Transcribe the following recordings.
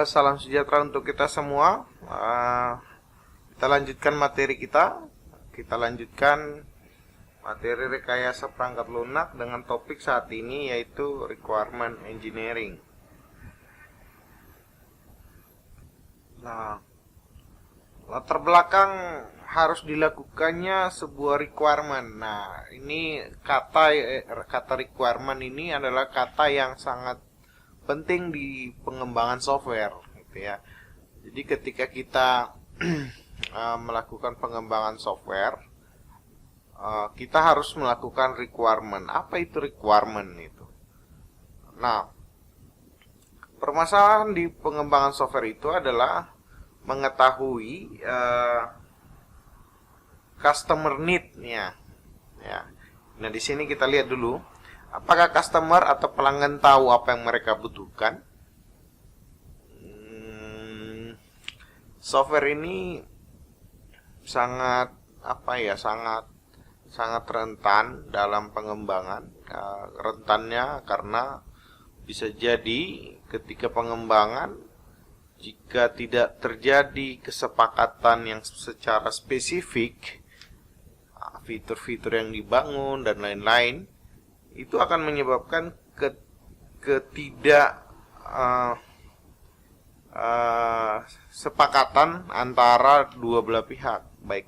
salam sejahtera untuk kita semua. Kita lanjutkan materi kita. Kita lanjutkan materi rekayasa perangkat lunak dengan topik saat ini yaitu requirement engineering. Nah, latar belakang harus dilakukannya sebuah requirement. Nah, ini kata requirement ini adalah kata yang sangat penting di pengembangan software, gitu ya. Jadi ketika kita melakukan pengembangan software, kita harus melakukan requirement. Apa itu requirement itu? Nah, permasalahan di pengembangan software itu adalah mengetahui customer need-nya. Ya. Nah, di sini kita lihat dulu, apakah customer atau pelanggan tahu apa yang mereka butuhkan? Software ini sangat sangat rentan dalam pengembangan. Rentannya karena bisa jadi ketika pengembangan, jika tidak terjadi kesepakatan yang secara spesifik, fitur-fitur yang dibangun dan lain-lain, itu akan menyebabkan ketidak sepakatan antara dua belah pihak, baik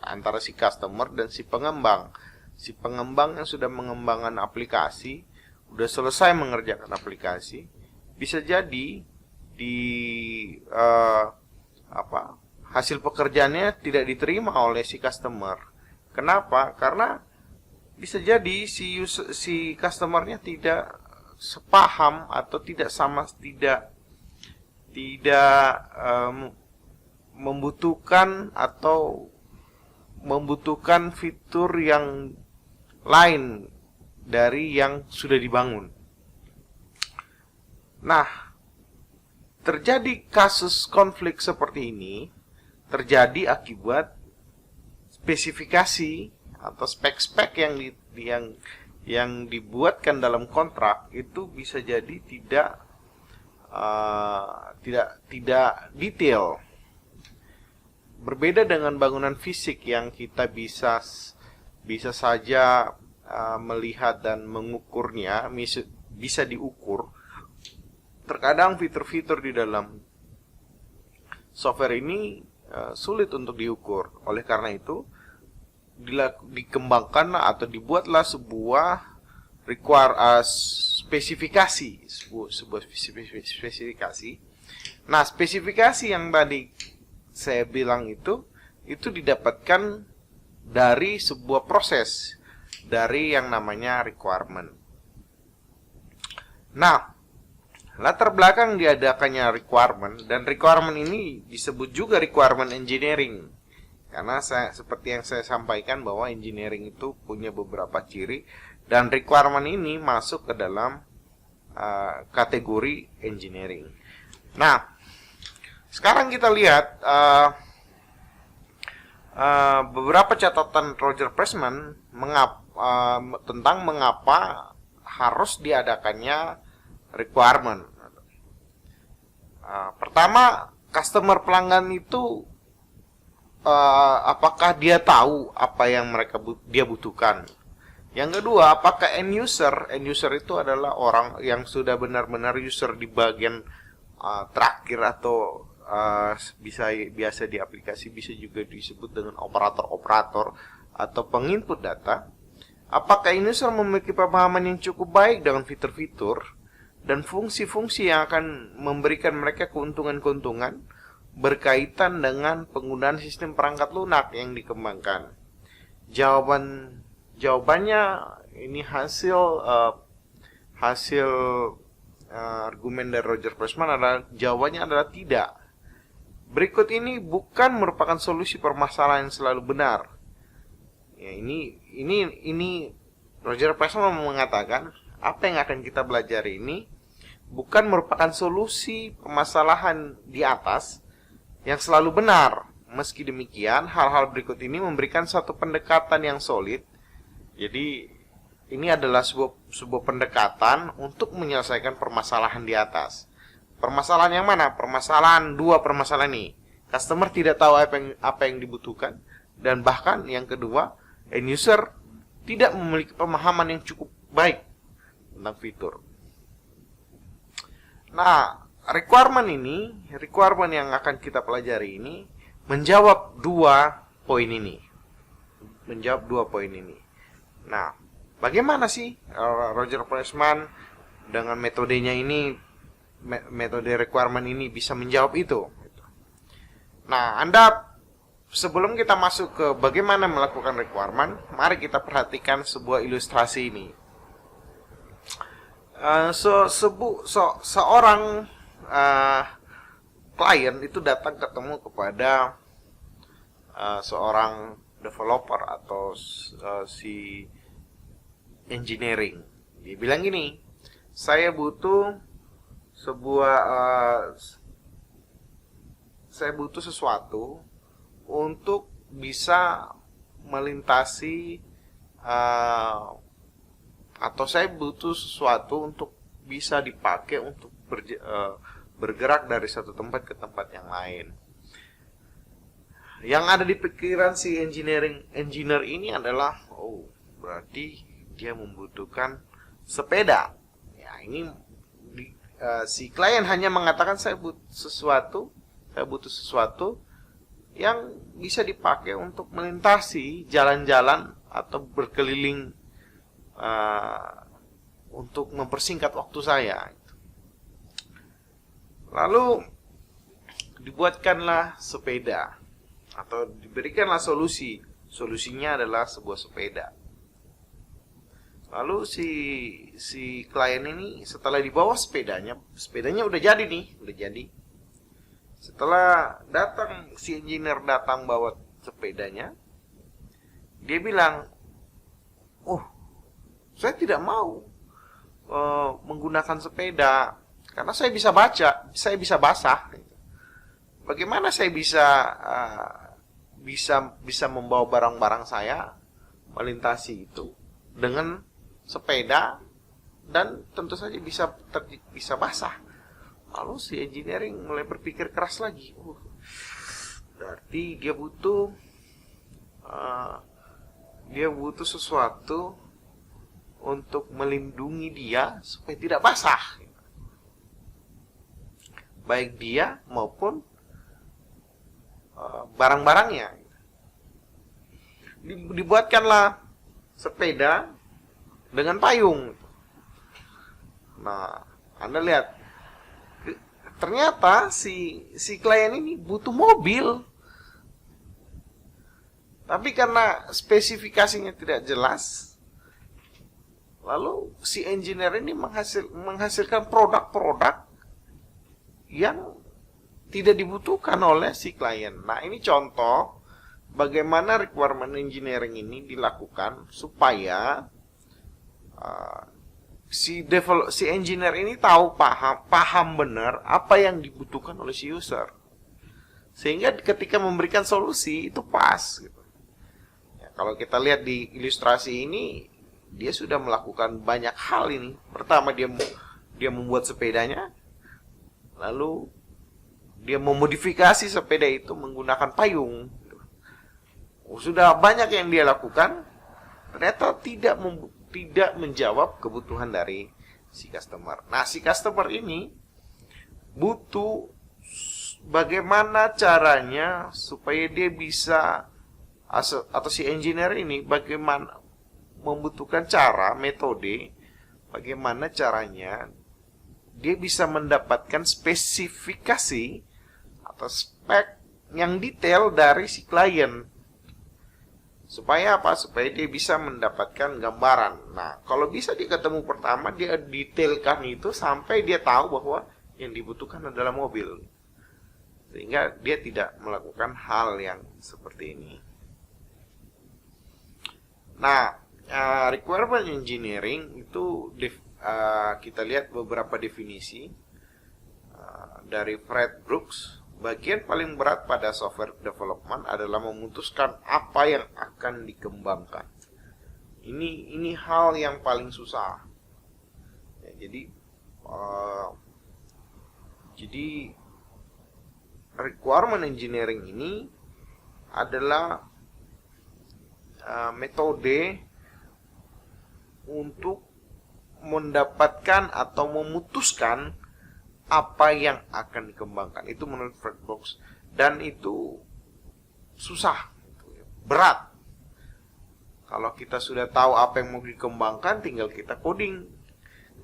antara si customer dan si pengembang. Si pengembang yang sudah mengembangkan aplikasi, sudah selesai mengerjakan aplikasi, bisa jadi hasil pekerjaannya tidak diterima oleh si customer. Kenapa? Karena bisa jadi si customernya tidak sepaham atau tidak membutuhkan fitur yang lain dari yang sudah dibangun. Nah, terjadi kasus konflik seperti ini terjadi akibat spesifikasi atau spek-spek yang dibuatkan dalam kontrak itu bisa jadi tidak detail. Berbeda dengan bangunan fisik yang kita bisa saja melihat dan mengukurnya, bisa diukur. Terkadang fitur-fitur di dalam software ini sulit untuk diukur. Oleh karena itu, dikembangkan atau dibuatlah sebuah spesifikasi. Nah, spesifikasi yang tadi saya bilang itu didapatkan dari sebuah proses, dari yang namanya requirement. Nah, latar belakang diadakannya requirement, dan requirement ini disebut juga requirement engineering. Karena seperti yang saya sampaikan bahwa engineering itu punya beberapa ciri, dan requirement ini masuk ke dalam kategori engineering. Nah, sekarang kita lihat beberapa catatan Roger Pressman tentang mengapa harus diadakannya requirement. Pertama, customer pelanggan itu apakah dia tahu apa yang dia butuhkan. Yang kedua, apakah end user itu adalah orang yang sudah benar-benar user di bagian terakhir atau biasa di aplikasi, bisa juga disebut dengan operator-operator atau penginput data. Apakah end user memiliki pemahaman yang cukup baik dengan fitur-fitur dan fungsi-fungsi yang akan memberikan mereka keuntungan-keuntungan berkaitan dengan penggunaan sistem perangkat lunak yang dikembangkan. Jawabannya ini hasil argumen dari Roger Pressman jawabannya adalah tidak. Berikut ini bukan merupakan solusi permasalahan yang selalu benar. Ya, ini Roger Pressman mengatakan apa yang akan kita belajar ini bukan merupakan solusi permasalahan di atas yang selalu benar. Meski demikian, hal-hal berikut ini memberikan satu pendekatan yang solid. Jadi, ini adalah sebuah pendekatan untuk menyelesaikan permasalahan di atas. Permasalahan yang mana? Dua permasalahan ini. Customer tidak tahu apa yang dibutuhkan, dan bahkan yang kedua, end user tidak memiliki pemahaman yang cukup baik tentang fitur. Nah, requirement yang akan kita pelajari ini menjawab dua poin ini. Nah, bagaimana sih Roger Pressman dengan metodenya ini, metode requirement ini bisa menjawab itu? Nah, sebelum kita masuk ke bagaimana melakukan requirement, mari kita perhatikan sebuah ilustrasi ini. Seorang klien itu datang ketemu kepada seorang developer atau si engineering. Dia bilang gini, saya butuh sesuatu untuk bisa melintasi atau saya butuh sesuatu untuk bisa dipakai untuk bergerak dari satu tempat ke tempat yang lain. Yang ada di pikiran si engineer ini adalah, berarti dia membutuhkan sepeda. Ya, ini si klien hanya mengatakan saya butuh sesuatu yang bisa dipakai untuk melintasi jalan-jalan atau berkeliling untuk mempersingkat waktu saya. Lalu dibuatkanlah sepeda atau diberikanlah solusi. Solusinya adalah sebuah sepeda. Lalu si klien ini setelah dibawa sepedanya udah jadi nih, Setelah si engineer datang bawa sepedanya, dia bilang, saya tidak mau menggunakan sepeda karena saya bisa baca, saya bisa basah. Bagaimana saya bisa membawa barang-barang saya melintasi itu dengan sepeda dan tentu saja bisa basah. Lalu si engineering mulai berpikir keras lagi. Berarti dia butuh sesuatu untuk melindungi dia supaya tidak basah, baik dia maupun barang-barangnya. Dibuatkanlah sepeda dengan payung. Nah, Anda lihat, ternyata si klien ini butuh mobil, tapi karena spesifikasinya tidak jelas, lalu si engineer ini menghasilkan produk-produk yang tidak dibutuhkan oleh si klien. Nah, ini contoh bagaimana requirement engineering ini dilakukan supaya si engineer ini paham benar apa yang dibutuhkan oleh si user, sehingga ketika memberikan solusi itu pas gitu. Ya, kalau kita lihat di ilustrasi ini, dia sudah melakukan banyak hal ini. Pertama, dia membuat sepedanya, lalu dia memodifikasi sepeda itu menggunakan payung. Sudah banyak yang dia lakukan, ternyata tidak menjawab kebutuhan dari si customer. Nah, si customer ini butuh bagaimana caranya supaya dia bisa, atau si engineer ini bagaimana membutuhkan metode bagaimana caranya dia bisa mendapatkan spesifikasi atau spek yang detail dari si klien. Supaya apa? Supaya dia bisa mendapatkan gambaran. Nah, kalau bisa dia ketemu pertama, dia detailkan itu sampai dia tahu bahwa yang dibutuhkan adalah mobil. Sehingga dia tidak melakukan hal yang seperti ini. Nah, requirement engineering itu kita lihat beberapa definisi dari Fred Brooks. Bagian paling berat pada software development adalah memutuskan apa yang akan dikembangkan. Ini hal yang paling susah. Ya, jadi Jadi requirement engineering ini adalah metode untuk mendapatkan atau memutuskan apa yang akan dikembangkan. Itu menurut Fred Brooks, dan itu susah, berat. Kalau kita sudah tahu apa yang mau dikembangkan, tinggal kita coding,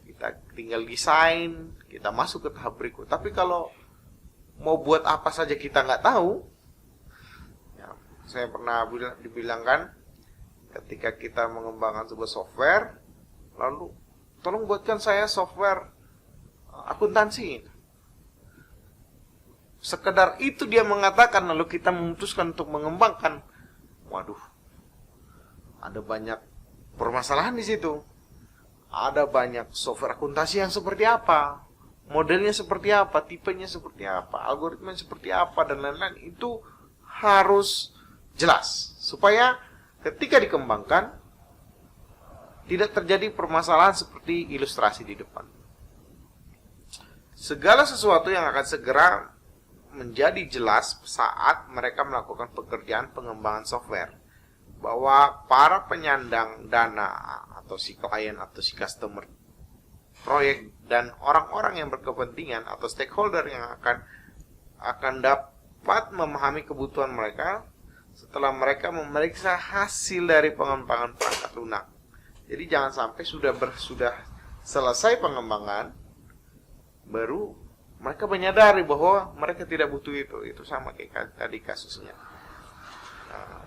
kita tinggal desain, kita masuk ke tahap berikut. Tapi kalau mau buat apa saja kita nggak tahu, ya, saya pernah dibilangkan ketika kita mengembangkan sebuah software, lalu tolong buatkan saya software akuntansi. Sekedar itu dia mengatakan, lalu kita memutuskan untuk mengembangkan. Waduh, ada banyak permasalahan di situ. Ada banyak software akuntansi yang seperti apa, modelnya seperti apa, tipenya seperti apa, algoritma seperti apa, dan lain-lain. Itu harus jelas supaya ketika dikembangkan tidak terjadi permasalahan seperti ilustrasi di depan. Segala sesuatu yang akan segera menjadi jelas saat mereka melakukan pekerjaan pengembangan software, bahwa para penyandang dana atau si klien atau si customer proyek dan orang-orang yang berkepentingan atau stakeholder yang akan dapat memahami kebutuhan mereka setelah mereka memeriksa hasil dari pengembangan perangkat lunak. Jadi jangan sampai sudah selesai pengembangan baru mereka menyadari bahwa mereka tidak butuh itu. Itu sama kayak tadi kasusnya.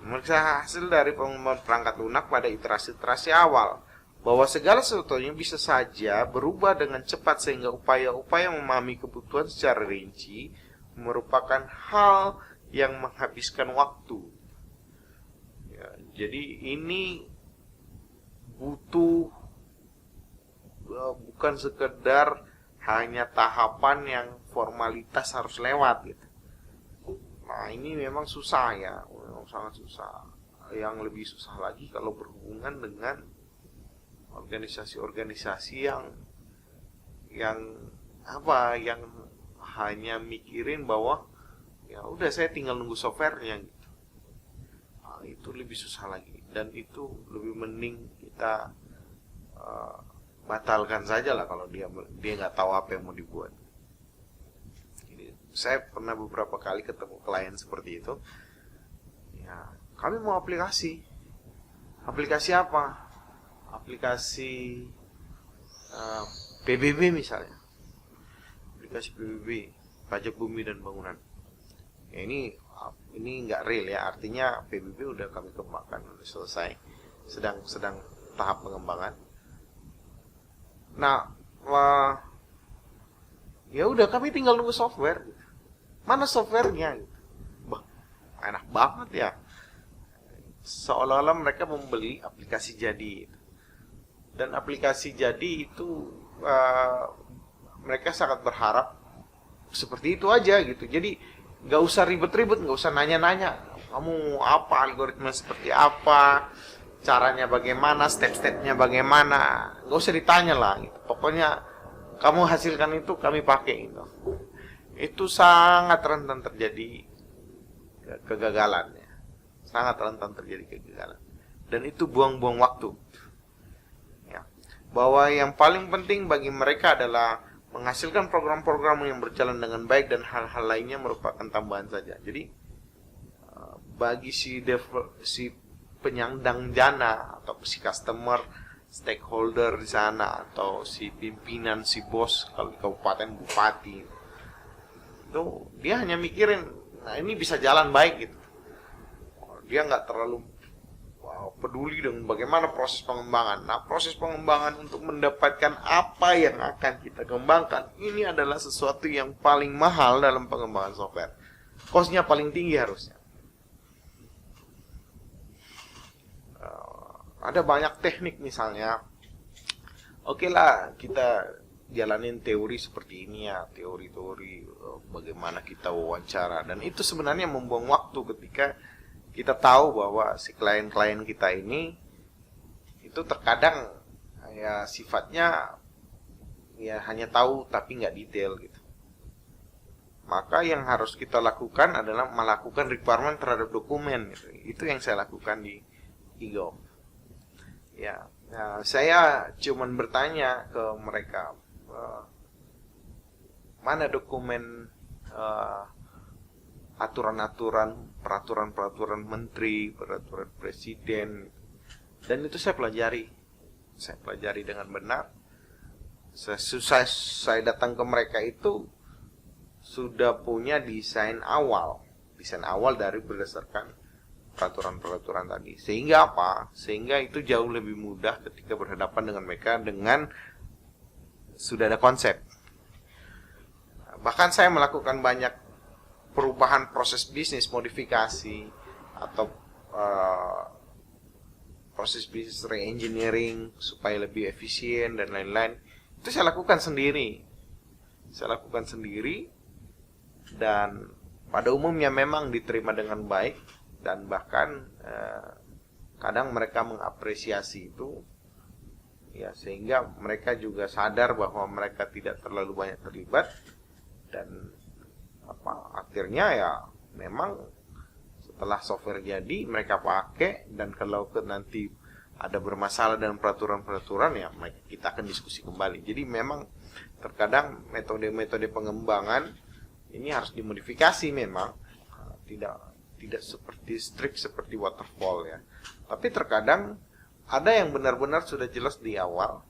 Memeriksa hasil dari pengembangan perangkat lunak pada iterasi-iterasi awal, bahwa segala sesuatunya bisa saja berubah dengan cepat sehingga upaya-upaya memahami kebutuhan secara rinci merupakan hal yang menghabiskan waktu. Ya, jadi ini butuh bukan sekedar hanya tahapan yang formalitas harus lewat gitu. Nah, ini memang susah ya, memang sangat susah. Yang lebih susah lagi kalau berhubungan dengan organisasi-organisasi yang hanya mikirin bahwa ya udah saya tinggal nunggu softwarenya gitu. Nah, itu lebih susah lagi, dan itu lebih mending kita batalkan saja lah kalau dia nggak tahu apa yang mau dibuat. Saya pernah beberapa kali ketemu klien seperti itu. Ya, kami mau aplikasi. Aplikasi apa? Aplikasi PBB misalnya. Aplikasi PBB, pajak bumi dan bangunan. Ya, ini nggak real ya. Artinya PBB udah kami kembangkan, udah selesai. Sedang tahap pengembangan. Nah, ya udah kami tinggal nunggu software. Mana softwarenya? Bah, enak banget ya. Seolah-olah mereka membeli aplikasi jadi. Dan aplikasi jadi itu mereka sangat berharap seperti itu aja gitu. Jadi nggak usah ribet-ribet, nggak usah nanya-nanya. Kamu apa, algoritma seperti apa, caranya bagaimana, step-stepnya bagaimana. Nggak usah ditanya lah gitu. Pokoknya kamu hasilkan itu, kami pakai gitu. Itu sangat rentan terjadi kegagalan ya. Sangat rentan terjadi kegagalan. Dan itu buang-buang waktu. Ya. Bahwa yang paling penting bagi mereka adalah menghasilkan program-program yang berjalan dengan baik, dan hal-hal lainnya merupakan tambahan saja. Jadi bagi si penyandang dana atau si customer, stakeholder di sana, atau si pimpinan, si bos kalau di kabupaten, bupati, itu dia hanya mikirin, nah ini bisa jalan baik gitu. Dia nggak terlalu peduli dengan bagaimana proses pengembangan. Nah, proses pengembangan untuk mendapatkan apa yang akan kita kembangkan, ini adalah sesuatu yang paling mahal dalam pengembangan software. Cost-nya paling tinggi harusnya. Ada banyak teknik misalnya. Oke lah, kita jalanin teori seperti ini ya, teori-teori bagaimana kita wawancara, dan itu sebenarnya membuang waktu ketika kita tahu bahwa si klien-klien kita ini itu terkadang ya sifatnya ya hanya tahu tapi nggak detail gitu. maka yang harus kita lakukan adalah melakukan requirement terhadap dokumen. Itu yang saya lakukan di eGov. Ya, nah, saya cuman bertanya ke mereka, mana dokumen aturan-aturan, peraturan-peraturan menteri, peraturan presiden, dan itu saya pelajari dengan benar. Saya datang ke mereka itu sudah punya desain awal dari berdasarkan peraturan-peraturan tadi. Sehingga apa? Sehingga itu jauh lebih mudah ketika berhadapan dengan mereka dengan sudah ada konsep. Bahkan saya melakukan banyak perubahan proses bisnis, modifikasi atau proses bisnis re-engineering supaya lebih efisien dan lain-lain. Itu saya lakukan sendiri. Dan pada umumnya memang diterima dengan baik, dan bahkan kadang mereka mengapresiasi itu, ya, sehingga mereka juga sadar bahwa mereka tidak terlalu banyak terlibat, dan akhirnya ya memang setelah software jadi mereka pakai, dan kalau nanti ada bermasalah dengan peraturan-peraturan, ya kita akan diskusi kembali. Jadi memang terkadang metode-metode pengembangan ini harus dimodifikasi, memang tidak seperti strict seperti waterfall, ya. Tapi terkadang ada yang benar-benar sudah jelas di awal,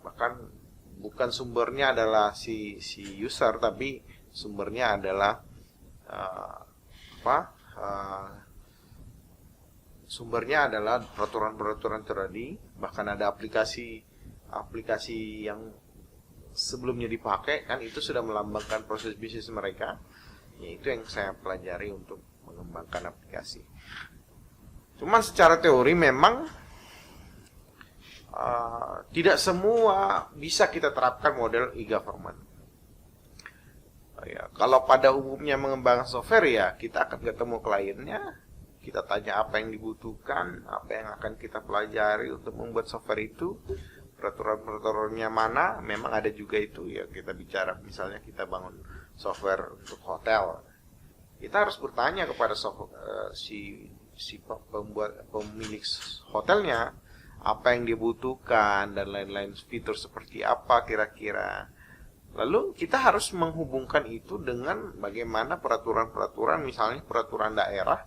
bahkan bukan sumbernya adalah si user, tapi sumbernya adalah sumbernya adalah peraturan-peraturan tadi. Bahkan ada aplikasi yang sebelumnya dipakai, kan itu sudah melambangkan proses bisnis mereka. Ya, itu yang saya pelajari untuk mengembangkan aplikasi. Cuman secara teori memang tidak semua bisa kita terapkan model e-government. Ya, kalau pada umumnya mengembangkan software, ya kita akan ketemu kliennya, kita tanya apa yang dibutuhkan, apa yang akan kita pelajari untuk membuat software itu, peraturan-peraturannya mana. Memang ada juga itu, ya, kita bicara misalnya kita bangun software untuk hotel, kita harus bertanya kepada si pemilik hotelnya apa yang dibutuhkan dan lain-lain, fitur seperti apa kira-kira. Lalu kita harus menghubungkan itu dengan bagaimana peraturan-peraturan, misalnya peraturan daerah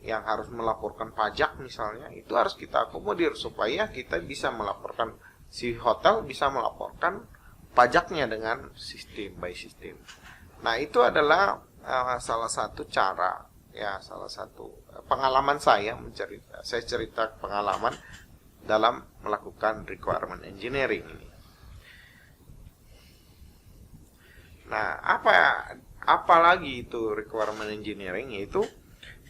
yang harus melaporkan pajak misalnya, itu harus kita akomodir supaya kita bisa melaporkan, si hotel bisa melaporkan pajaknya dengan sistem by sistem. Nah, itu adalah salah satu cara, ya, salah satu pengalaman saya cerita pengalaman dalam melakukan requirement engineering ini. Nah, apa lagi itu requirement engineering? Yaitu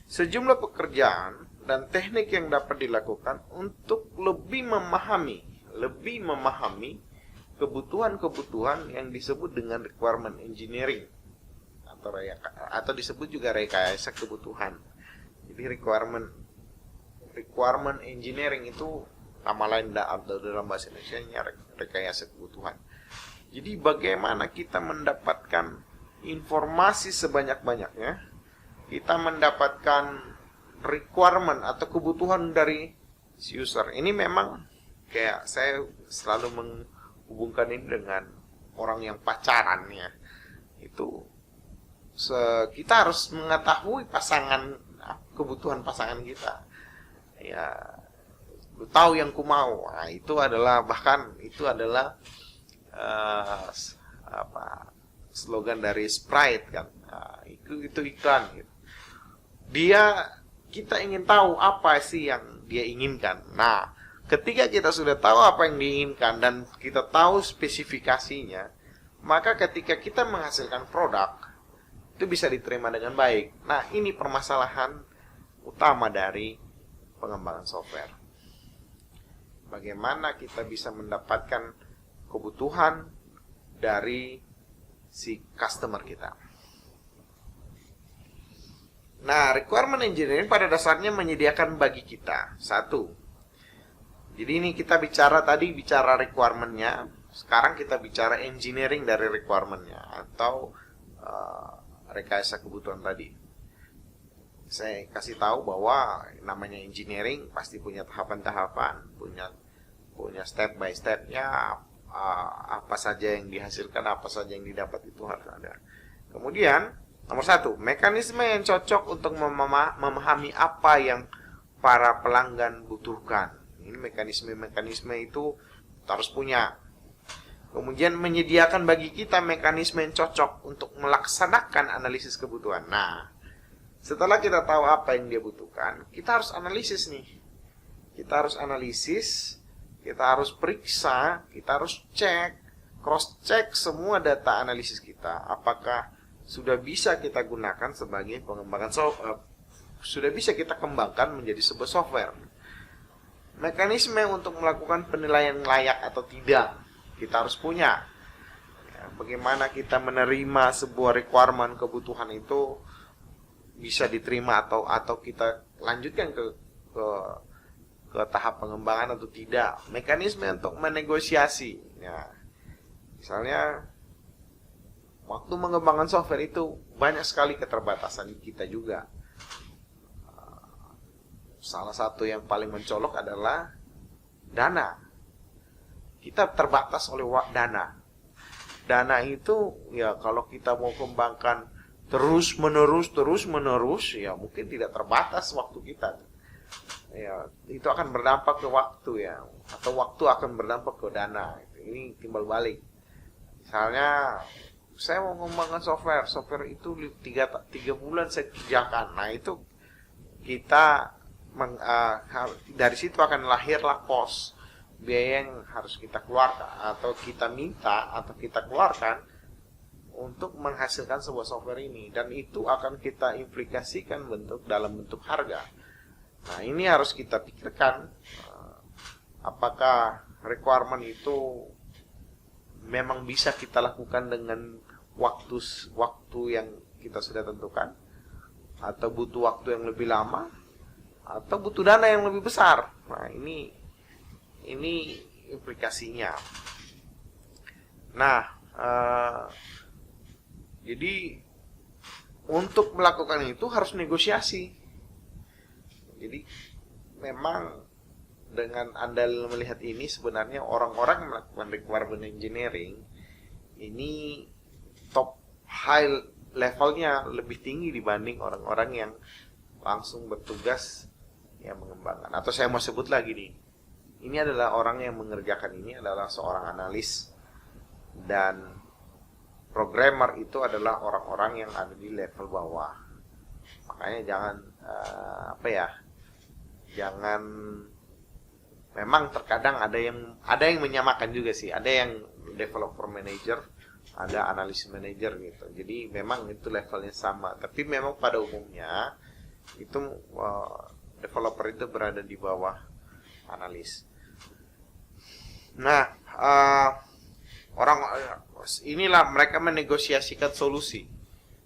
sejumlah pekerjaan dan teknik yang dapat dilakukan untuk lebih memahami kebutuhan-kebutuhan yang disebut dengan requirement engineering, atau disebut juga rekayasa kebutuhan. Jadi requirement engineering itu nama lain dalam bahasa Indonesia-nya rekayasa kebutuhan. Jadi bagaimana kita mendapatkan informasi sebanyak-banyaknya, kita mendapatkan requirement atau kebutuhan dari si user. Ini memang kayak saya selalu menghubungkan ini dengan orang yang pacaran, ya. Itu kita harus mengetahui kebutuhan pasangan kita. Ya, lu tahu yang ku mau. Nah, itu adalah slogan dari Sprite, kan. Nah, itu iklan gitu. Kita ingin tahu apa sih yang dia inginkan. Nah, ketika kita sudah tahu apa yang diinginkan dan kita tahu spesifikasinya, maka ketika kita menghasilkan produk itu bisa diterima dengan baik. Nah, ini permasalahan utama dari pengembangan software. Bagaimana kita bisa mendapatkan kebutuhan dari si customer kita. Nah, requirement engineering pada dasarnya menyediakan bagi kita satu. Jadi ini kita bicara requirement-nya, sekarang kita bicara engineering dari requirement-nya, atau rekayasa kebutuhan tadi. Saya kasih tahu bahwa namanya engineering pasti punya tahapan-tahapan, punya step by stepnya, apa saja yang dihasilkan, apa saja yang didapat itu harus ada. Kemudian nomor 1, mekanisme yang cocok untuk memahami apa yang para pelanggan butuhkan. Ini mekanisme itu harus punya. Kemudian menyediakan bagi kita mekanisme yang cocok untuk melaksanakan analisis kebutuhan. Nah, setelah kita tahu apa yang dia butuhkan, kita harus analisis nih. Kita harus analisis, kita harus periksa, kita harus cek, cross check semua data analisis kita. Apakah sudah bisa kita gunakan sebagai pengembangan sudah bisa kita kembangkan menjadi sebuah software. Mekanisme untuk melakukan penilaian layak atau tidak kita harus punya. Bagaimana kita menerima sebuah requirement kebutuhan itu bisa diterima atau kita lanjutkan ke tahap pengembangan atau tidak. Mekanisme untuk menegosiasi. Ya, misalnya waktu mengembangkan software itu banyak sekali keterbatasan kita juga. Salah satu yang paling mencolok adalah dana. Kita terbatas oleh dana. Dana itu ya kalau kita mau kembangkan terus menerus ya mungkin tidak terbatas waktu kita. Ya, itu akan berdampak ke waktu ya, atau waktu akan berdampak ke dana. Ini timbal balik. Misalnya saya mau mengembangkan software itu 3 bulan saya kerjakan. Nah, itu kita dari situ akan lahirlah cost, biaya yang harus kita keluarkan atau kita minta atau kita keluarkan untuk menghasilkan sebuah software ini, dan itu akan kita implikasikan dalam bentuk harga. Nah, ini harus kita pikirkan apakah requirement itu memang bisa kita lakukan dengan waktu yang kita sudah tentukan, atau butuh waktu yang lebih lama, atau butuh dana yang lebih besar. Nah, ini implikasinya. Nah, jadi untuk melakukan itu harus negosiasi. Jadi memang dengan Anda melihat ini, sebenarnya orang-orang yang melakukan requirement engineering ini top high levelnya lebih tinggi dibanding orang-orang yang langsung bertugas yang mengembangkan. Atau saya mau sebut lagi nih, ini adalah orang yang mengerjakan ini adalah seorang analis, dan programmer itu adalah orang-orang yang ada di level bawah. Makanya jangan, memang terkadang ada yang menyamakan juga sih. Ada yang developer manager, ada analis manager gitu. Jadi memang itu levelnya sama. Tapi memang pada umumnya itu developer itu berada di bawah analis. Nah, inilah mereka menegosiasikan solusi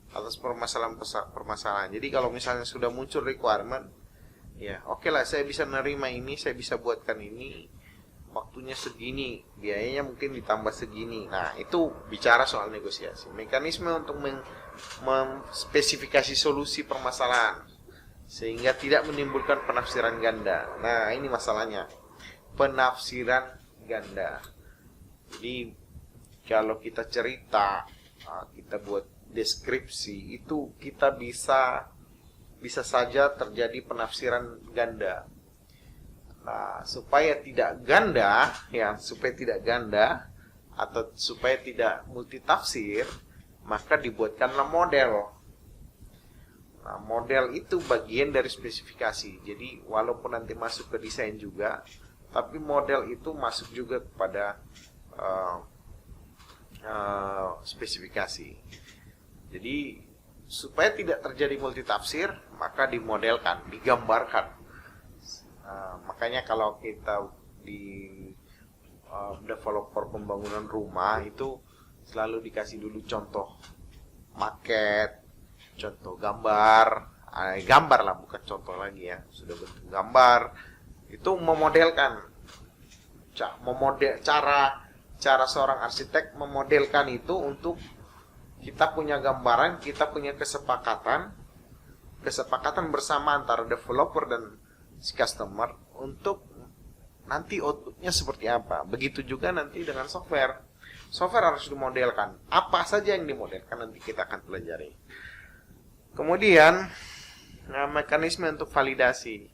atas permasalahan. Jadi kalau misalnya sudah muncul requirement, ya oke lah, saya bisa menerima ini, saya bisa buatkan ini, waktunya segini, biayanya mungkin ditambah segini. Nah, itu bicara soal negosiasi. Mekanisme untuk memspesifikasi solusi permasalahan sehingga tidak menimbulkan penafsiran ganda. Nah, ini masalahnya, penafsiran ganda. Jadi kalau kita cerita, kita buat deskripsi, itu kita bisa saja terjadi penafsiran ganda. Nah, supaya tidak ganda atau supaya tidak multitafsir, maka dibuatkanlah model. Nah, model itu bagian dari spesifikasi. Jadi walaupun nanti masuk ke desain juga, tapi model itu masuk juga kepada spesifikasi. Jadi supaya tidak terjadi multitafsir, maka dimodelkan, digambarkan. Makanya kalau kita di developer pembangunan rumah itu selalu dikasih dulu contoh maket, contoh gambar lah, bukan contoh lagi ya, sudah bentuk gambar. Itu memodelkan, cara seorang arsitek memodelkan itu untuk kita punya gambaran, kita punya kesepakatan bersama antara developer dan si customer untuk nanti outputnya seperti apa. Begitu juga nanti dengan software. Software harus dimodelkan. Apa saja yang dimodelkan nanti kita akan pelajari. Kemudian mekanisme untuk validasi.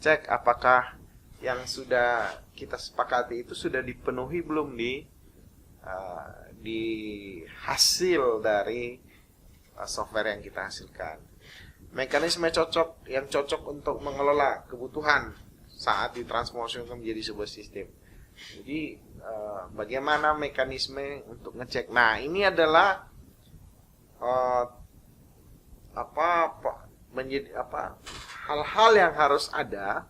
Cek apakah yang sudah kita sepakati itu sudah dipenuhi belum di hasil dari software yang kita hasilkan. Mekanisme yang cocok untuk mengelola kebutuhan saat ditransformasi menjadi sebuah sistem. Jadi bagaimana mekanisme untuk ngecek. Nah, ini adalah hal-hal yang harus ada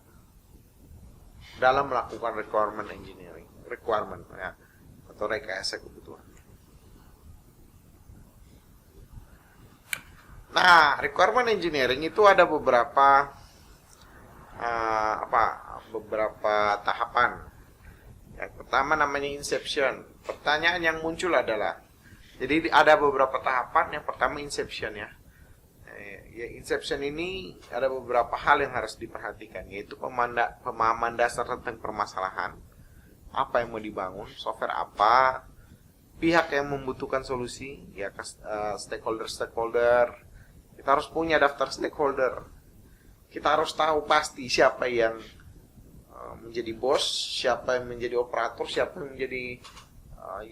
dalam melakukan requirement engineering, ya, atau rekayasa kebutuhan. Nah, requirement engineering itu ada beberapa tahapan. Yang pertama namanya inception. Pertanyaan yang muncul adalah, jadi ada beberapa tahapan. Yang pertama inception, ya. Inception ini ada beberapa hal yang harus diperhatikan, yaitu pemahaman dasar tentang permasalahan, apa yang mau dibangun, software apa, pihak yang membutuhkan solusi, ya, stakeholder. Kita harus punya daftar stakeholder. Kita harus tahu pasti siapa yang menjadi bos, siapa yang menjadi operator, siapa yang menjadi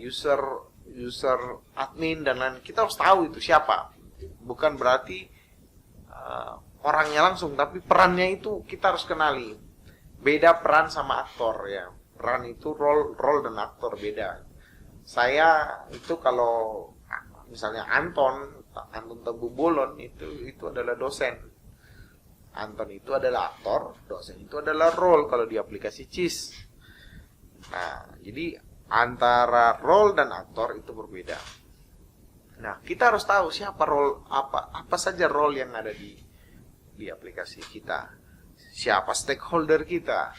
user admin dan lain. Kita harus tahu itu siapa. Bukan berarti orangnya langsung, tapi perannya itu kita harus kenali. Beda peran sama aktor, ya. Peran itu role dan aktor beda. Saya itu kalau misalnya Anton Tebu Bolon itu adalah dosen. Anton itu adalah aktor, dosen itu adalah role kalau di aplikasi CIS. Nah, jadi antara role dan aktor itu berbeda. Nah, kita harus tahu siapa role, apa saja role yang ada di aplikasi kita. Siapa stakeholder kita.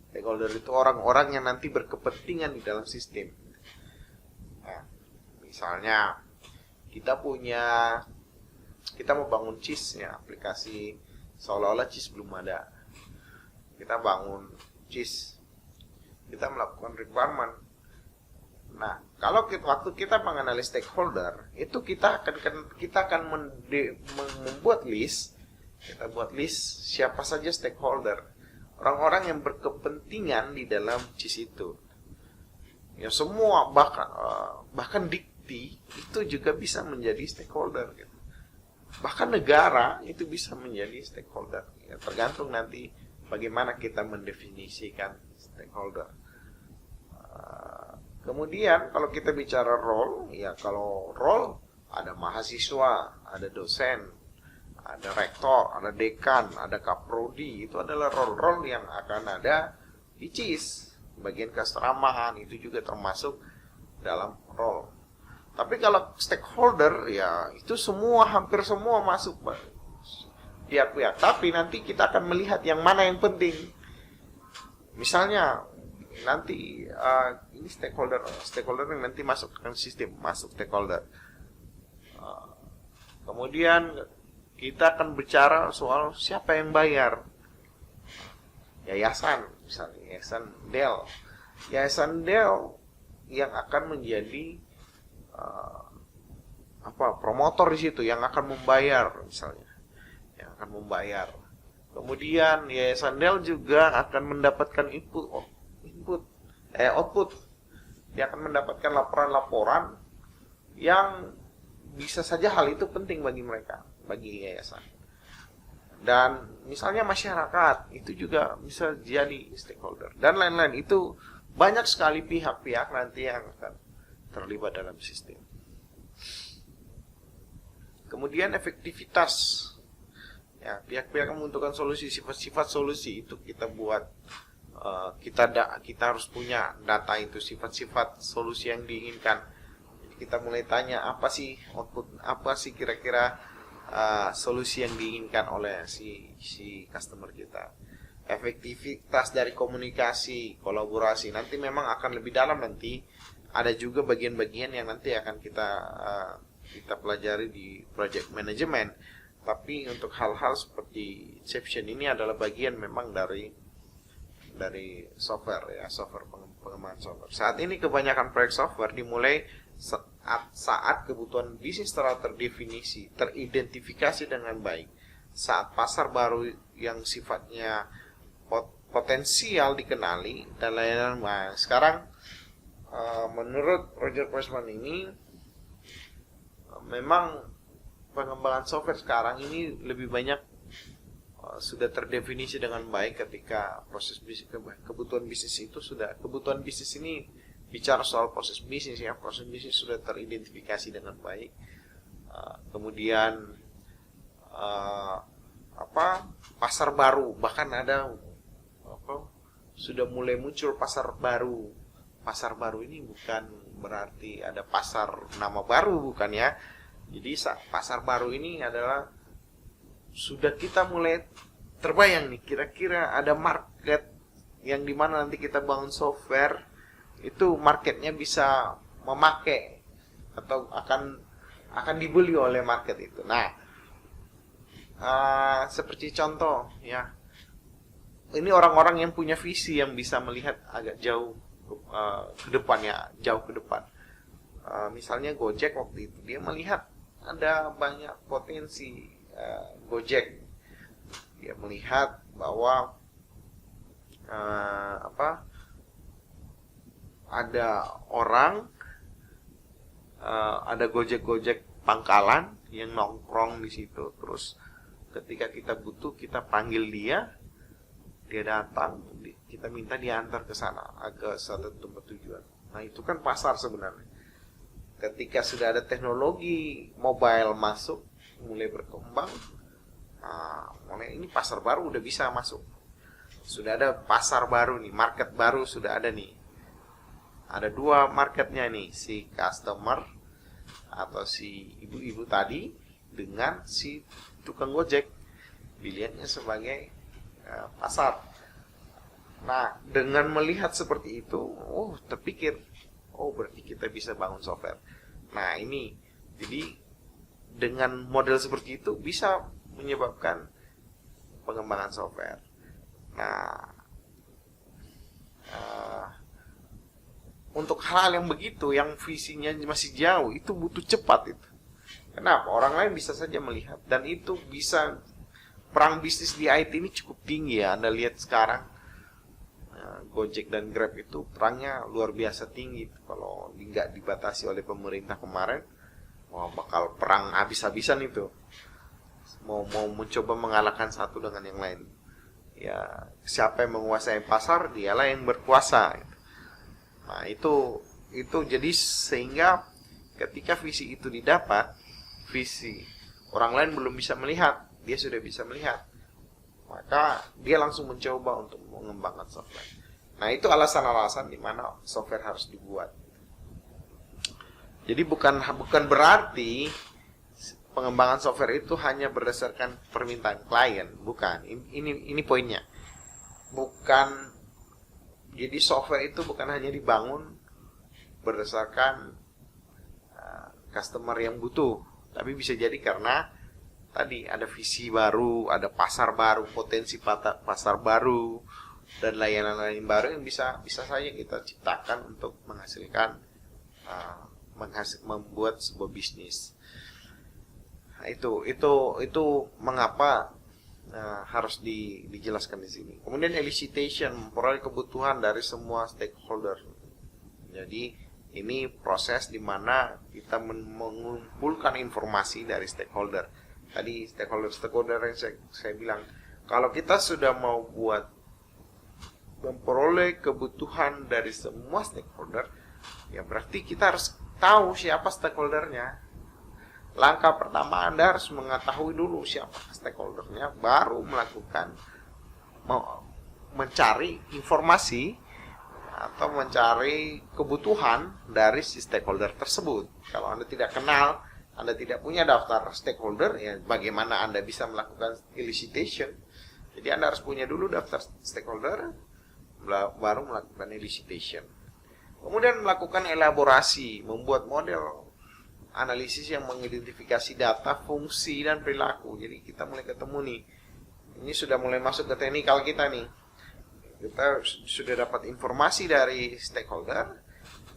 Stakeholder itu orang-orang yang nanti berkepentingan di dalam sistem. Nah, misalnya kita mau bangun CIS, ya, aplikasi seolah-olah CIS belum ada. Kita bangun CIS, kita melakukan requirement. Nah, kalau waktu kita menganalisis stakeholder, itu kita akan membuat list. Kita buat list siapa saja stakeholder, orang-orang yang berkepentingan di dalam CIS itu. Ya, semua bahkan dikti itu juga bisa menjadi stakeholder, gitu. Bahkan negara itu bisa menjadi stakeholder, ya, tergantung nanti bagaimana kita mendefinisikan stakeholder. Kemudian kalau kita bicara role, ya, kalau role ada mahasiswa, ada dosen, ada rektor, ada dekan, ada kaprodi. Itu adalah role-role yang akan ada di CIS. Bagian keasramahan itu juga termasuk dalam role. Tapi kalau stakeholder, ya, itu hampir semua masuk pihak-pihak. Tapi nanti kita akan melihat yang mana yang penting. Misalnya nanti ini stakeholder yang nanti masuk ke sistem, masuk stakeholder. Kemudian kita akan bicara soal siapa yang bayar. Yayasan, misalnya Yayasan Dell yang akan menjadi promotor di situ, yang akan membayar, misalnya, yang akan membayar. Kemudian Yayasan Dell juga akan mendapatkan output. Dia akan mendapatkan laporan-laporan yang bisa saja hal itu penting bagi mereka, bagi yayasan. Dan misalnya masyarakat itu juga bisa jadi stakeholder dan lain-lain. Itu banyak sekali pihak-pihak nanti yang akan terlibat dalam sistem. Kemudian efektivitas, ya, pihak-pihak yang membutuhkan solusi, sifat-sifat solusi itu kita buat. Kita harus punya data itu, sifat-sifat solusi yang diinginkan. Kita mulai tanya apa sih output, apa sih kira-kira solusi yang diinginkan oleh si customer kita. Efektivitas dari komunikasi, kolaborasi, nanti memang akan lebih dalam. Nanti ada juga bagian-bagian yang nanti akan kita kita pelajari di project management. Tapi untuk hal-hal seperti Inception ini adalah bagian memang dari software ya, software pengembangan software. Saat ini kebanyakan proyek software dimulai saat kebutuhan bisnis telah terdefinisi, teridentifikasi dengan baik. Saat pasar baru yang sifatnya potensial dikenali dan lain-lain. Nah, sekarang menurut Roger Pressman ini memang pengembangan software sekarang ini lebih banyak sudah terdefinisi dengan baik ketika proses bisnis, kebutuhan bisnis itu sudah, kebutuhan bisnis ini bicara soal proses bisnis ya, proses bisnis sudah teridentifikasi dengan baik. Kemudian pasar baru, bahkan ada sudah mulai muncul pasar baru. Pasar baru ini bukan berarti ada pasar nama baru, bukan ya. Jadi pasar baru ini adalah sudah kita mulai terbayang nih, kira-kira ada market yang dimana nanti kita bangun software itu marketnya bisa memakai atau akan dibeli oleh market itu. Nah, seperti contoh ya, ini orang-orang yang punya visi yang bisa melihat agak jauh ke depan ya, jauh ke depan. Misalnya Gojek waktu itu dia melihat ada banyak potensi Gojek. Dia melihat bahwa ada orang, ada Gojek pangkalan yang nongkrong di situ. Terus ketika kita butuh, kita panggil dia datang, kita minta diantar ke sana, ke satu tempat tujuan. Nah, itu kan pasar sebenarnya. Ketika sudah ada teknologi mobile masuk, mulai berkembang, mulai ini pasar baru udah bisa masuk. Sudah ada pasar baru nih, market baru sudah ada nih. Ada dua marketnya nih, si customer atau si ibu-ibu tadi dengan si tukang Gojek. Dilihatnya sebagai pasar. Nah, dengan melihat seperti itu, terpikir, berarti kita bisa bangun software. Nah, ini jadi dengan model seperti itu bisa menyebabkan pengembangan software. Nah, untuk hal yang begitu, yang visinya masih jauh, itu butuh cepat itu. Kenapa? Orang lain bisa saja melihat, dan itu bisa, perang bisnis di IT ini cukup tinggi ya. Anda lihat sekarang Gojek dan Grab itu perangnya luar biasa tinggi. Kalau nggak dibatasi oleh pemerintah kemarin, bakal perang habis-habisan itu. Mau mencoba mengalahkan satu dengan yang lain. Ya, siapa yang menguasai pasar, dialah yang berkuasa. Nah, itu jadi sehingga ketika visi itu didapat, visi orang lain belum bisa melihat, dia sudah bisa melihat. Maka dia langsung mencoba untuk mengembangkan software. Nah, itu alasan-alasan di mana software harus dibuat. Jadi bukan berarti pengembangan software itu hanya berdasarkan permintaan klien, bukan. Ini poinnya. Bukan. Jadi software itu bukan hanya dibangun berdasarkan customer yang butuh, tapi bisa jadi karena tadi ada visi baru, ada pasar baru, potensi pasar baru, dan layanan-layanan baru yang bisa saja kita ciptakan untuk menghasilkan membuat sebuah bisnis. Nah, itu mengapa harus dijelaskan di sini. Kemudian elicitation, memperoleh kebutuhan dari semua stakeholder. Jadi ini proses di mana kita mengumpulkan informasi dari stakeholder. Tadi stakeholder yang saya bilang, kalau kita sudah mau buat memperoleh kebutuhan dari semua stakeholder, ya berarti kita harus tahu siapa stakeholdernya. Langkah pertama, Anda harus mengetahui dulu siapa stakeholdernya, baru melakukan mencari informasi atau mencari kebutuhan dari si stakeholder tersebut. Kalau Anda tidak kenal, Anda tidak punya daftar stakeholder, ya bagaimana Anda bisa melakukan elicitation? Jadi Anda harus punya dulu daftar stakeholder, baru melakukan elicitation. Kemudian melakukan elaborasi, membuat model analisis yang mengidentifikasi data, fungsi, dan perilaku. Jadi kita mulai ketemu nih. Ini sudah mulai masuk ke teknikal kita nih. Kita sudah dapat informasi dari stakeholder.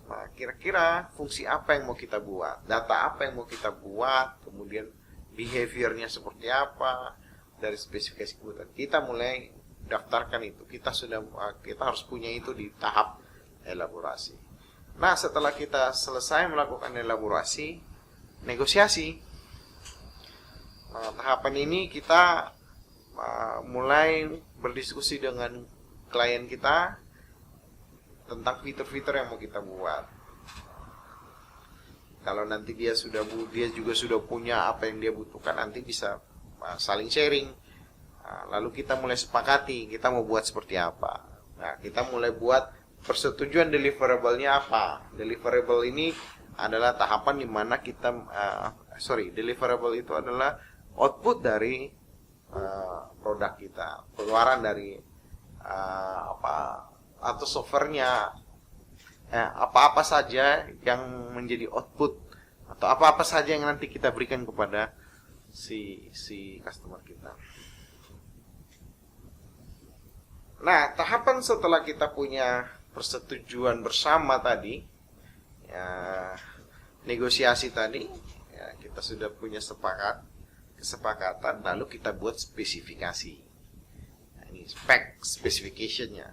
Nah, kira-kira fungsi apa yang mau kita buat, data apa yang mau kita buat, kemudian behaviornya seperti apa, dari spesifikasi kebutuhan. Kita mulai daftarkan itu. Kita harus punya itu di tahap elaborasi. Nah, setelah kita selesai melakukan elaborasi, negosiasi. Nah, tahapan ini kita mulai berdiskusi dengan klien kita tentang fitur-fitur yang mau kita buat. Kalau nanti dia juga sudah punya apa yang dia butuhkan, nanti bisa saling sharing. Lalu kita mulai sepakati kita mau buat seperti apa. Nah, kita mulai buat persetujuan deliverable-nya apa. Deliverable ini adalah tahapan di mana kita deliverable itu adalah output dari produk kita, keluaran dari atau softwarenya, apa-apa saja yang menjadi output atau apa-apa saja yang nanti kita berikan kepada si customer kita. Nah, tahapan setelah kita punya persetujuan bersama tadi, negosiasi tadi, kita sudah punya kesepakatan, lalu kita buat spesifikasi. Nah, ini specification-nya.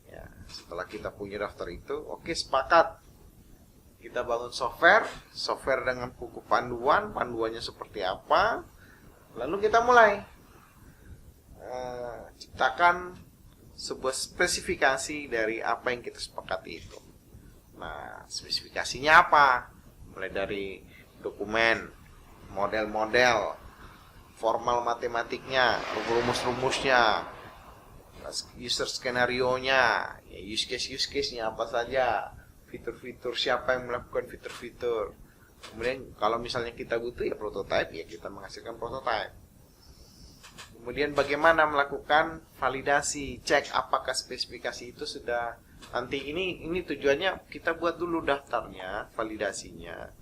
Ya, setelah kita punya daftar itu, oke, sepakat. Kita bangun software dengan buku panduannya seperti apa. Lalu kita mulai ciptakan sebuah spesifikasi dari apa yang kita sepakati itu. Nah, spesifikasinya apa? Mulai dari dokumen, model-model, formal matematiknya, rumus-rumusnya, user skenario-nya, use case-nya apa saja, fitur-fitur, siapa yang melakukan fitur-fitur. Kemudian kalau misalnya kita butuh ya prototype, ya kita menghasilkan prototype. Kemudian bagaimana melakukan validasi, cek apakah spesifikasi itu sudah, nanti ini tujuannya kita buat dulu daftarnya, validasinya.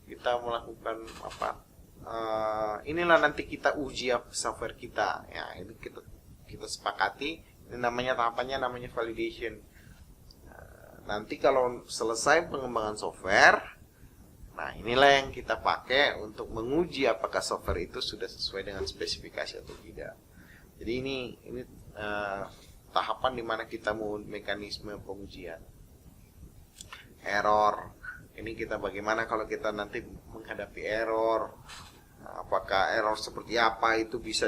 Kita melakukan inilah nanti kita uji software kita. Ya, ini kita sepakati, ini tahapannya namanya validation. Nanti kalau selesai pengembangan software, nah inilah yang kita pakai untuk menguji apakah software itu sudah sesuai dengan spesifikasi atau tidak. Jadi ini tahapan dimana kita mau mekanisme pengujian. Error, ini kita bagaimana kalau kita nanti menghadapi error, apakah error seperti apa itu bisa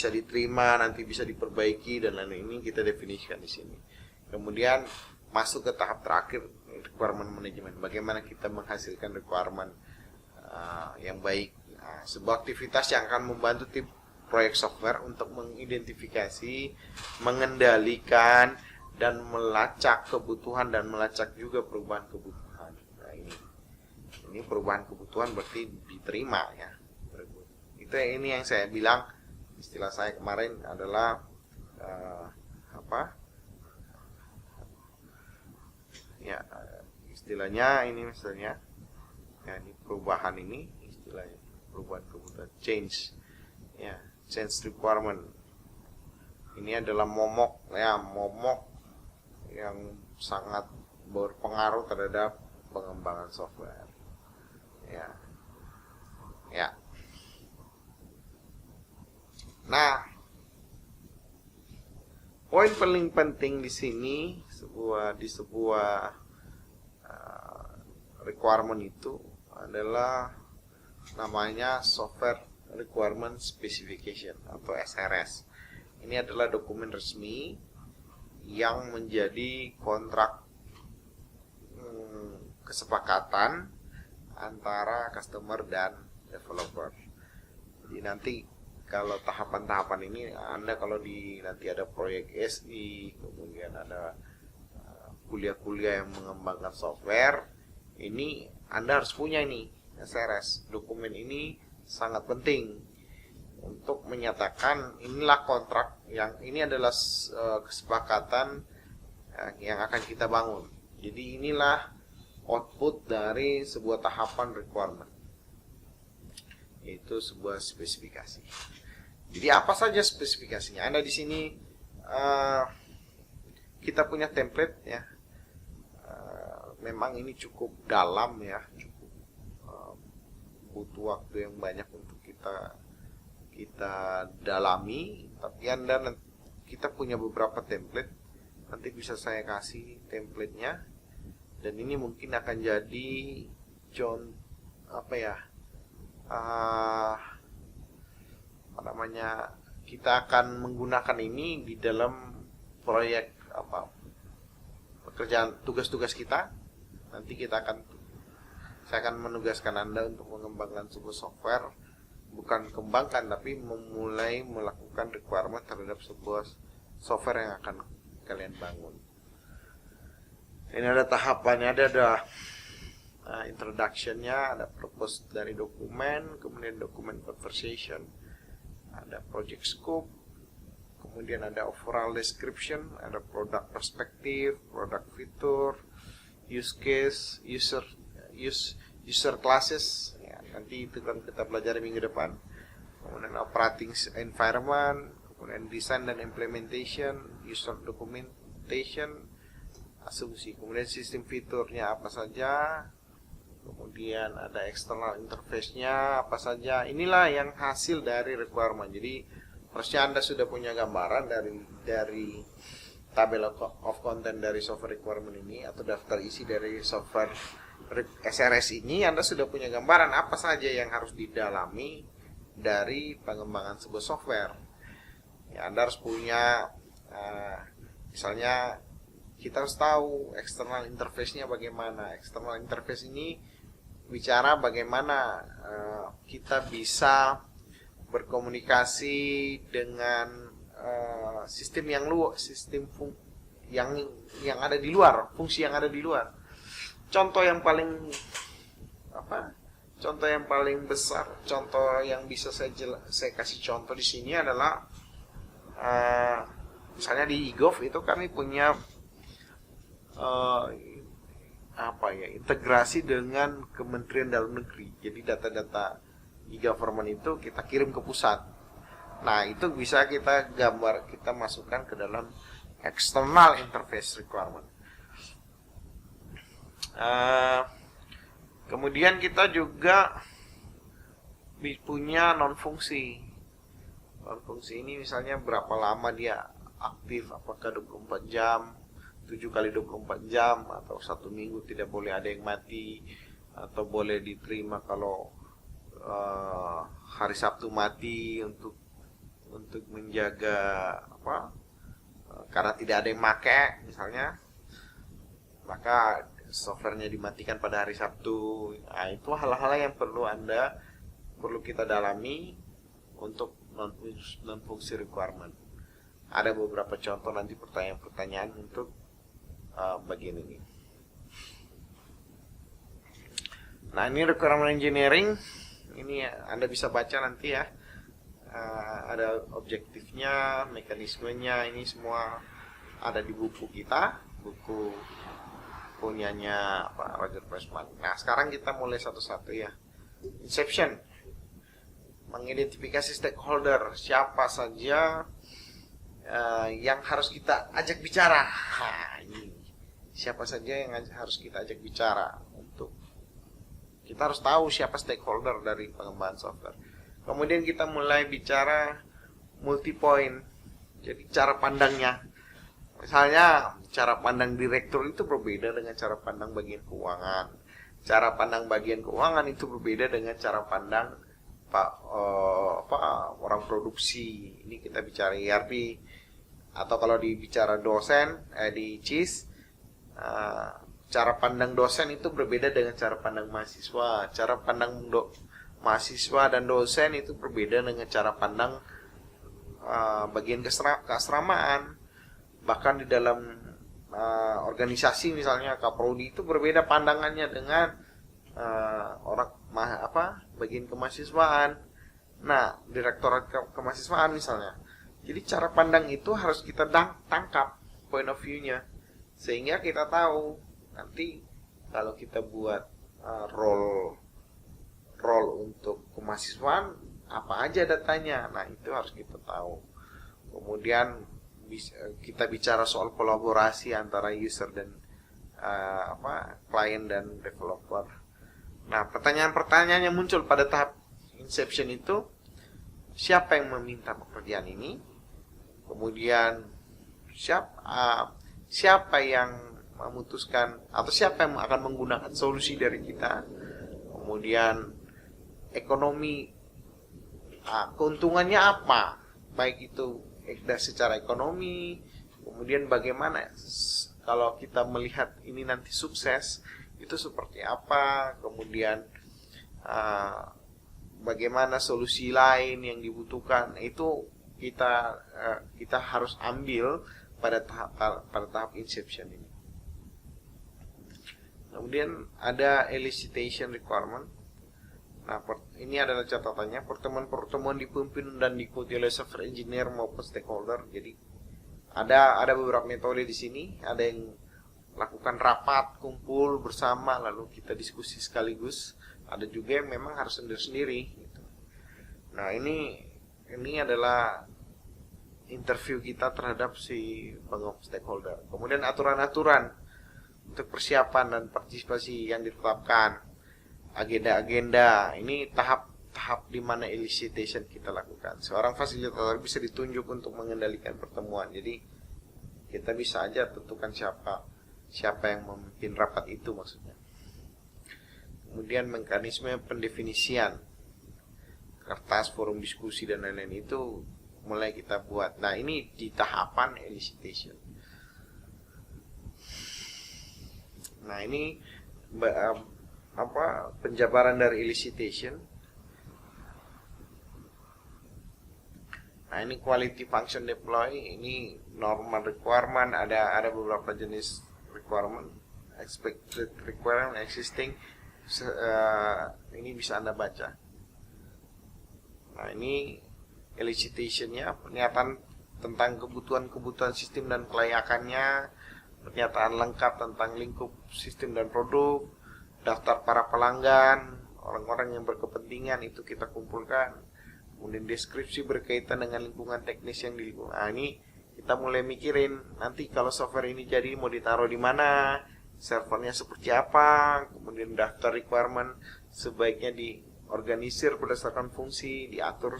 diterima, nanti bisa diperbaiki dan lain-lain. Ini kita definisikan di sini. Kemudian masuk ke tahap terakhir, requirement management. Bagaimana kita menghasilkan requirement yang baik. Sebuah aktivitas yang akan membantu tim proyek software untuk mengidentifikasi, mengendalikan, dan melacak kebutuhan dan melacak juga perubahan kebutuhan. Nah, ini perubahan kebutuhan berarti diterima ya. Itu ini yang saya bilang, istilah saya kemarin adalah ya, istilahnya ini misalnya ya, ini perubahan, ini istilahnya perubahan kebutuhan, change ya, change requirement. Ini adalah momok yang sangat berpengaruh terhadap pengembangan software ya. Nah, poin paling penting di sini di sebuah requirement itu adalah namanya Software Requirement Specification atau SRS. Ini adalah dokumen resmi yang menjadi kontrak kesepakatan antara customer dan developer. Jadi nanti kalau tahapan-tahapan ini, Anda kalau nanti ada proyek SI, kemudian ada kuliah-kuliah yang mengembangkan software, ini Anda harus punya ini SRS. Dokumen ini sangat penting untuk menyatakan inilah kontrak, yang ini adalah kesepakatan yang akan kita bangun. Jadi inilah output dari sebuah tahapan requirement, yaitu sebuah spesifikasi. Jadi apa saja spesifikasinya? Anda di sini kita punya template ya. Memang ini cukup dalam ya, cukup butuh waktu yang banyak untuk kita dalami. Tapi kita punya beberapa template. Nanti bisa saya kasih templatenya. Dan ini mungkin akan jadi kita akan menggunakan ini di dalam proyek pekerjaan tugas-tugas kita. Nanti saya akan menugaskan Anda untuk mengembangkan sebuah software, bukan kembangkan tapi memulai melakukan requirement terhadap sebuah software yang akan kalian bangun. Ini ada tahapannya, ada introduction-nya, ada purpose dari dokumen, kemudian dokumen conversation, ada project scope, kemudian ada overall description, ada product perspective, product feature, use case, user classes ya, nanti itu kan kita pelajari minggu depan. Kemudian operating environment, kemudian design dan implementation, user documentation, asumsi, kemudian sistem fiturnya apa saja, kemudian ada external interface-nya apa saja. Inilah yang hasil dari requirement. Jadi harusnya Anda sudah punya gambaran dari tabel of content dari software requirement ini atau daftar isi dari software SRS ini. Anda sudah punya gambaran apa saja yang harus didalami dari pengembangan sebuah software ya. Anda harus punya misalnya kita harus tahu external interface-nya bagaimana. External interface ini bicara bagaimana kita bisa berkomunikasi dengan sistem yang ada di luar, fungsi yang ada di luar. Contoh yang paling besar, contoh yang bisa saya kasih contoh di sini adalah misalnya di eGov itu kami punya integrasi dengan Kementerian Dalam Negeri. Jadi data-data e-government itu kita kirim ke pusat. Nah, itu bisa kita masukkan ke dalam external interface requirement. Kemudian kita juga punya non-fungsi. Non-fungsi ini misalnya berapa lama dia aktif, apakah 24 jam, 7 kali 24 jam, atau 1 minggu tidak boleh ada yang mati, atau boleh diterima kalau hari Sabtu mati untuk menjaga karena tidak ada yang pakai misalnya, maka softwarenya dimatikan pada hari Sabtu. Nah, itu hal-hal yang perlu kita dalami untuk non-fungsi requirement. Ada beberapa contoh nanti pertanyaan-pertanyaan untuk bagian ini. Nah, ini requirement engineering. Ini Anda bisa baca nanti ya. Ada objektifnya, mekanismenya, ini semua ada di buku kita, buku punyanya Roger Pressman. Nah, sekarang kita mulai satu-satu ya. Inception, mengidentifikasi stakeholder, siapa saja yang harus kita ajak bicara. Siapa saja yang harus kita ajak bicara. Kita harus tahu siapa stakeholder dari pengembangan software. Kemudian kita mulai bicara multi point. Jadi cara pandangnya. Misalnya cara pandang direktur itu berbeda dengan cara pandang bagian keuangan. Cara pandang bagian keuangan itu berbeda dengan cara pandang orang produksi. Ini kita bicara ERP. Atau kalau dibicara dosen di CIS, cara pandang dosen itu berbeda dengan cara pandang mahasiswa. Cara pandang mahasiswa dan dosen itu berbeda dengan cara pandang bagian keasramaan. Bahkan di dalam organisasi misalnya Kaprodi itu berbeda pandangannya dengan bagian kemahasiswaan. Nah, direktorat kemahasiswaan misalnya. Jadi cara pandang itu harus kita tangkap point of view-nya, sehingga kita tahu nanti kalau kita buat role untuk kemahasiswaan, apa aja datanya. Nah, itu harus kita tahu. Kemudian kita bicara soal kolaborasi antara user dan klien dan developer. Nah, pertanyaan-pertanyaan yang muncul pada tahap inception itu, siapa yang meminta pekerjaan ini? Kemudian siapa yang memutuskan atau siapa yang akan menggunakan solusi dari kita? Kemudian ekonomi, keuntungannya apa? Baik itu secara ekonomi, kemudian bagaimana kalau kita melihat ini nanti sukses, itu seperti apa? Kemudian bagaimana solusi lain yang dibutuhkan, itu kita harus ambil pada tahap inception ini. Kemudian ada elicitation requirement. Nah, ini adalah catatannya. Pertemuan-pertemuan dipimpin dan diikuti oleh software engineer maupun stakeholder. Jadi ada beberapa metode di sini. Ada yang lakukan rapat, kumpul bersama, lalu kita diskusi sekaligus. Ada juga yang memang harus sendiri-sendiri. Gitu. Nah, ini adalah interview kita terhadap si stakeholder. Kemudian aturan-aturan untuk persiapan dan partisipasi yang ditetapkan. Agenda-agenda, ini tahap di mana elicitation kita lakukan. Seorang fasilitator bisa ditunjuk untuk mengendalikan pertemuan. Jadi kita bisa aja tentukan siapa yang memimpin rapat itu maksudnya. Kemudian mekanisme pendefinisian, kertas, forum diskusi dan lain-lain itu mulai kita buat. Nah, ini di tahapan elicitation. Nah, ini penjabaran dari elicitation. Nah, ini quality function deploy, ini normal requirement, ada beberapa jenis requirement, expected requirement, existing, ini bisa Anda baca. Nah, ini elicitation-nya, pernyataan tentang kebutuhan sistem dan kelayakannya, pernyataan lengkap tentang lingkup sistem dan produk, daftar para pelanggan, orang-orang yang berkepentingan itu kita kumpulkan. Kemudian deskripsi berkaitan dengan lingkungan teknis yang di lingkungan. Nah, ini kita mulai mikirin nanti kalau software ini jadi mau ditaruh di mana, servernya seperti apa, kemudian daftar requirement sebaiknya diorganisir berdasarkan fungsi, diatur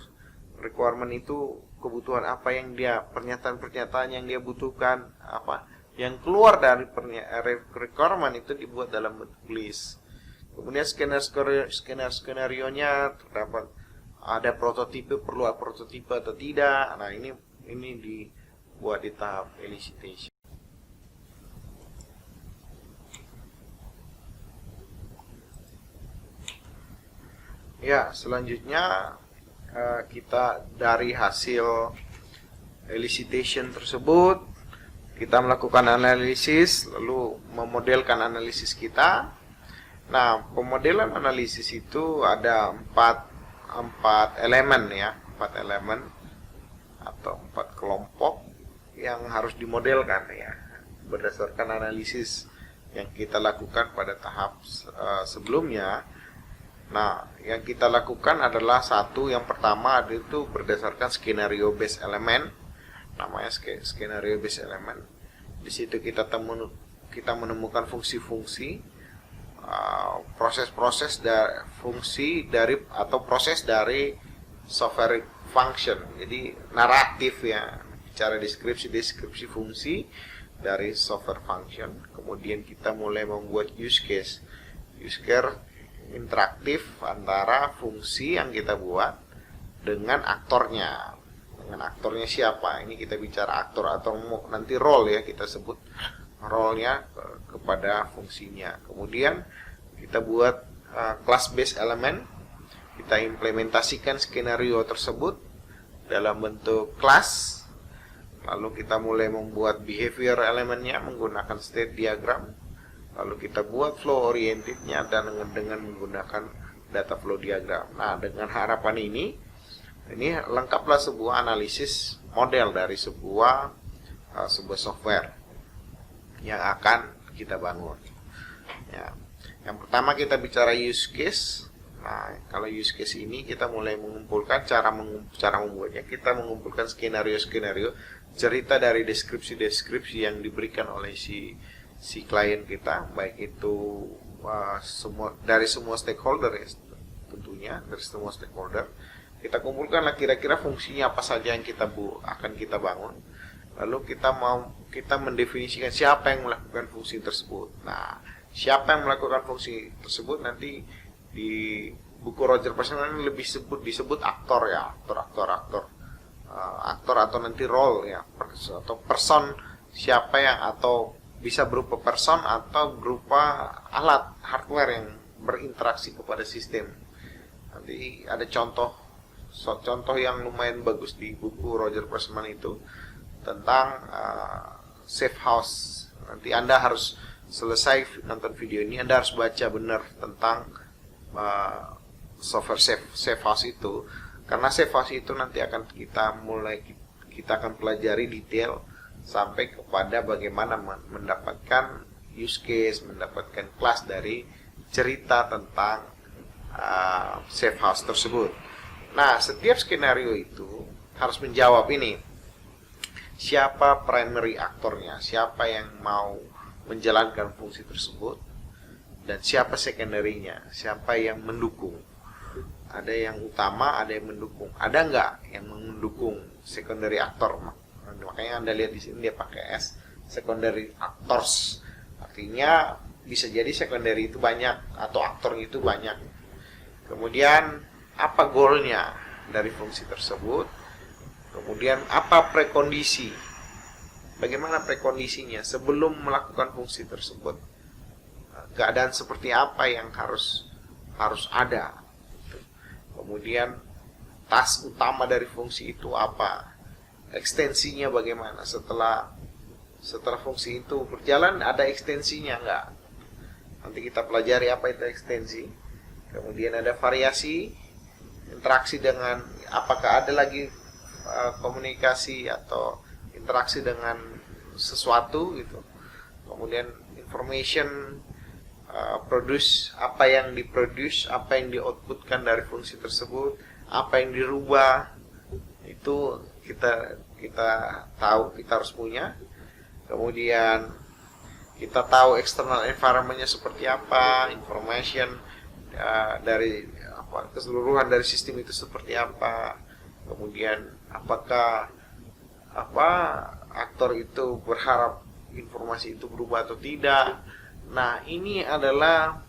requirement itu kebutuhan apa yang pernyataan-pernyataan yang dia butuhkan, apa yang keluar dari requirement itu dibuat dalam bentuk list. Kemudian skenario-nya terdapat ada prototipe, perlu prototipe atau tidak. Nah, ini dibuat di tahap elicitation. Ya, selanjutnya kita dari hasil elicitation tersebut kita melakukan analisis, lalu memodelkan analisis kita. Nah, pemodelan analisis itu ada empat elemen ya, 4 elemen atau 4 kelompok yang harus dimodelkan ya, berdasarkan analisis yang kita lakukan pada tahap sebelumnya. Nah, yang kita lakukan adalah yang pertama itu berdasarkan skenario based element. Namanya skenario based element. Di situ kita menemukan fungsi-fungsi, proses-proses dari fungsi atau proses dari software function. Jadi naratif ya, bicara deskripsi fungsi dari software function. Kemudian kita mulai membuat use case interaktif antara fungsi yang kita buat dengan aktornya. Dengan aktornya siapa? Ini kita bicara aktor atau nanti role ya, kita sebut role-nya kepada fungsinya. Kemudian kita buat class based element. Kita implementasikan skenario tersebut dalam bentuk class. Lalu kita mulai membuat behavior elemennya menggunakan state diagram. Lalu kita buat flow orientednya dan dengan menggunakan data flow diagram. Nah, dengan harapan ini lengkaplah sebuah analisis model dari sebuah software yang akan kita bangun. Ya. Yang pertama kita bicara use case. Nah, kalau use case ini kita mulai mengumpulkan cara membuatnya. Kita mengumpulkan skenario-skenario, cerita dari deskripsi-deskripsi yang diberikan oleh si klien kita, baik itu dari semua stakeholder ya, tentunya dari semua stakeholder. Kita kumpulkanlah kira-kira fungsinya apa saja yang akan kita bangun. Lalu kita mendefinisikan siapa yang melakukan fungsi tersebut. Nah, siapa yang melakukan fungsi tersebut nanti di buku Roger Preston lebih disebut aktor ya, aktor atau nanti role ya, atau person, siapa yang, atau bisa berupa person atau berupa alat hardware yang berinteraksi kepada sistem. Nanti ada contoh yang lumayan bagus di buku Roger Preston itu tentang safe house. Nanti Anda harus selesai nonton video ini, Anda harus baca benar tentang software safe house itu, karena safe house itu nanti akan kita akan pelajari detail sampai kepada bagaimana mendapatkan use case, mendapatkan kelas dari cerita tentang safe house tersebut. Nah, setiap skenario itu harus menjawab ini, siapa primary aktornya, siapa yang mau menjalankan fungsi tersebut, dan siapa secondary-nya, siapa yang mendukung. Ada yang utama, ada yang mendukung. Ada nggak yang mendukung secondary aktor? Makanya Anda lihat di sini dia pakai S, secondary actors. Artinya bisa jadi secondary itu banyak atau aktor itu banyak. Kemudian apa goalnya dari fungsi tersebut? Kemudian apa prekondisi? Bagaimana prekondisinya sebelum melakukan fungsi tersebut? Keadaan seperti apa yang harus ada? Kemudian task utama dari fungsi itu apa? Ekstensinya bagaimana? Setelah fungsi itu berjalan, ada ekstensinya enggak? Nanti kita pelajari apa itu ekstensi. Kemudian ada variasi, interaksi dengan, apakah ada lagi komunikasi atau interaksi dengan sesuatu gitu. Kemudian information, produce, apa yang diproduce, apa yang di-outputkan dari fungsi tersebut, apa yang dirubah, itu kita tahu, kita harus punya. Kemudian kita tahu external environment-nya seperti apa, information dari keseluruhan dari sistem itu seperti apa. Kemudian apakah aktor itu berharap informasi itu berubah atau tidak. Nah, ini adalah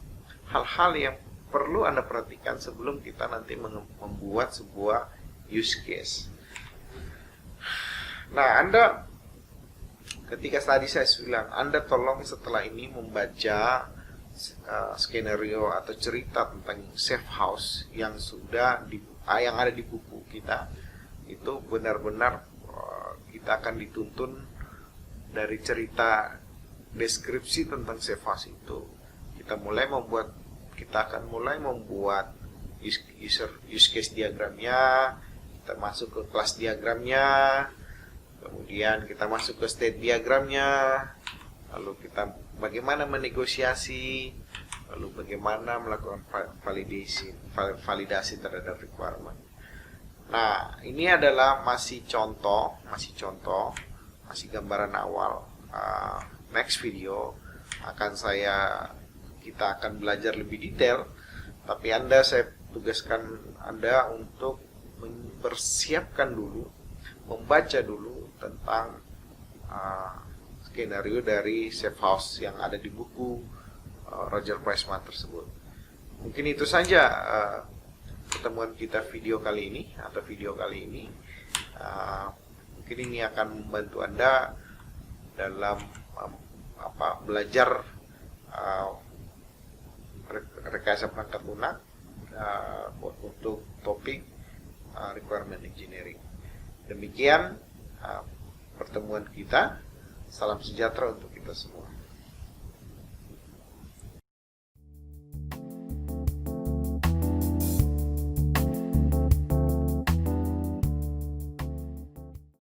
hal-hal yang perlu Anda perhatikan sebelum kita nanti membuat sebuah use case. Nah, Anda ketika tadi saya bilang, Anda tolong setelah ini membaca skenario atau cerita tentang safe house yang yang ada di buku kita. Itu benar-benar kita akan dituntun dari cerita deskripsi tentang safe house itu. Kita akan mulai membuat use case diagramnya, kita masuk ke kelas diagramnya, kemudian kita masuk ke state diagramnya, lalu kita bagaimana menegosiasi, lalu bagaimana melakukan validasi terhadap requirement. Nah, ini adalah masih gambaran awal. Next video kita akan belajar lebih detail, tapi saya tugaskan Anda untuk mempersiapkan dulu, membaca dulu tentang skenario dari safe house yang ada di buku Roger Pressman tersebut. Mungkin itu saja pertemuan kita video kali ini. Mungkin ini akan membantu Anda dalam belajar rekayasa perangkat lunak untuk topik requirement engineering. Demikian pertemuan kita. Salam sejahtera untuk kita semua.